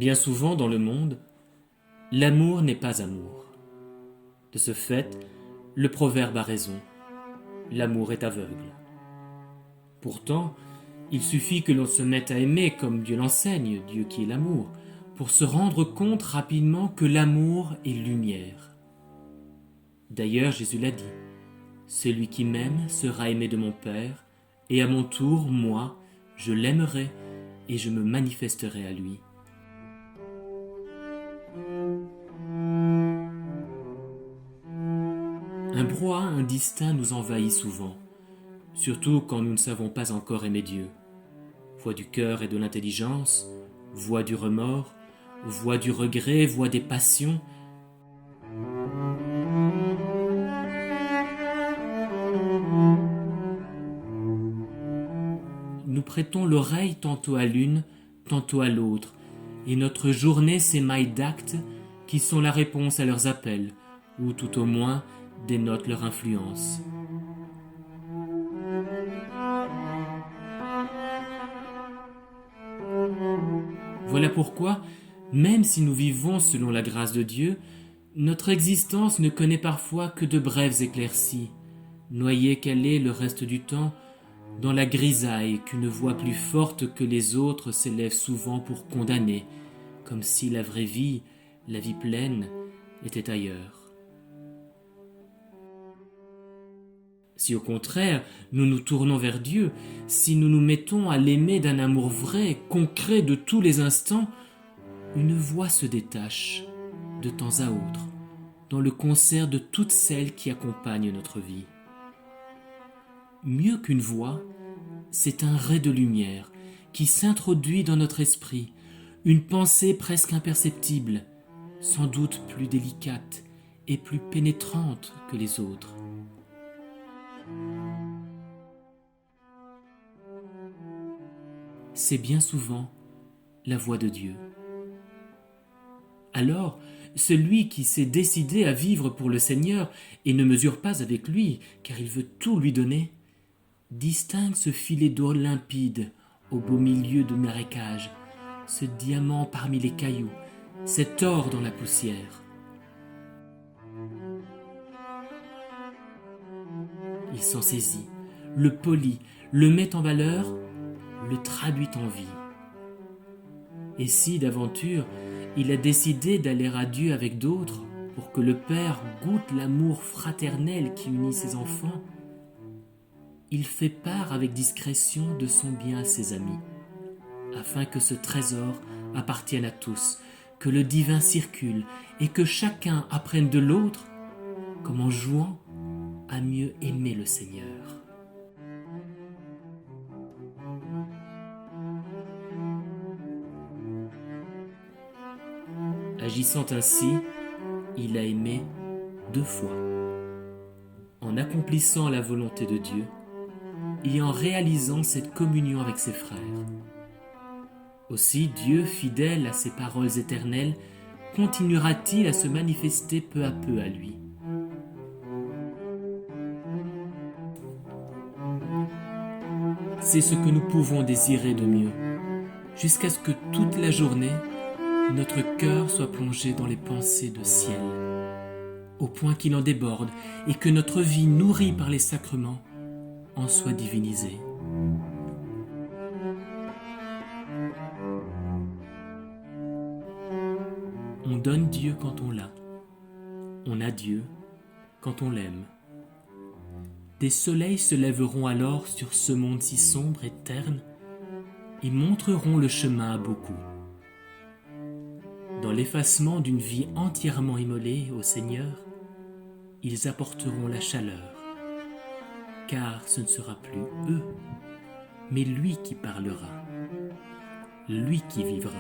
Bien souvent dans le monde, l'amour n'est pas amour. De ce fait, le proverbe a raison. L'amour est aveugle. Pourtant, il suffit que l'on se mette à aimer comme Dieu l'enseigne, Dieu qui est l'amour, pour se rendre compte rapidement que l'amour est lumière. D'ailleurs, Jésus l'a dit, « Celui qui m'aime sera aimé de mon Père, et à mon tour, moi, je l'aimerai et je me manifesterai à lui. » Un brouhaha indistinct nous envahit souvent, surtout quand nous ne savons pas encore aimer Dieu. Voix du cœur et de l'intelligence, voix du remords, voix du regret, voix des passions. Nous prêtons l'oreille tantôt à l'une, tantôt à l'autre, et notre journée s'émaille d'actes qui sont la réponse à leurs appels, ou tout au moins dénotent leur influence. Voilà pourquoi, même si nous vivons selon la grâce de Dieu, notre existence ne connaît parfois que de brèves éclaircies, noyée qu'elle est le reste du temps dans la grisaille qu'une voix plus forte que les autres s'élève souvent pour condamner, comme si la vraie vie, la vie pleine, était ailleurs. Si au contraire nous nous tournons vers Dieu, si nous nous mettons à l'aimer d'un amour vrai, concret de tous les instants, une voix se détache, de temps à autre, dans le concert de toutes celles qui accompagnent notre vie. Mieux qu'une voix, c'est un ray de lumière qui s'introduit dans notre esprit, une pensée presque imperceptible, sans doute plus délicate et plus pénétrante que les autres. C'est bien souvent la voix de Dieu. Alors, celui qui s'est décidé à vivre pour le Seigneur et ne mesure pas avec lui, car il veut tout lui donner, distingue ce filet d'eau limpide au beau milieu de marécages, ce diamant parmi les cailloux, cet or dans la poussière. Il s'en saisit, le polit, le met en valeur, le traduit en vie. Et si, d'aventure, il a décidé d'aller à Dieu avec d'autres pour que le Père goûte l'amour fraternel qui unit ses enfants, il fait part avec discrétion de son bien à ses amis, afin que ce trésor appartienne à tous, que le divin circule et que chacun apprenne de l'autre, comme en jouant, à mieux aimer le Seigneur. Agissant ainsi, il a aimé 2 fois, en accomplissant la volonté de Dieu et en réalisant cette communion avec ses frères. Aussi Dieu, fidèle à ses paroles éternelles, continuera-t-il à se manifester peu à peu à lui. C'est ce que nous pouvons désirer de mieux, jusqu'à ce que toute la journée, notre cœur soit plongé dans les pensées de ciel, au point qu'il en déborde et que notre vie, nourrie par les sacrements, en soit divinisée. On donne Dieu quand on l'a. On a Dieu quand on l'aime. Des soleils se lèveront alors sur ce monde si sombre et terne et montreront le chemin à beaucoup. Dans l'effacement d'une vie entièrement immolée au Seigneur, ils apporteront la chaleur, car ce ne sera plus eux, mais lui qui parlera, lui qui vivra.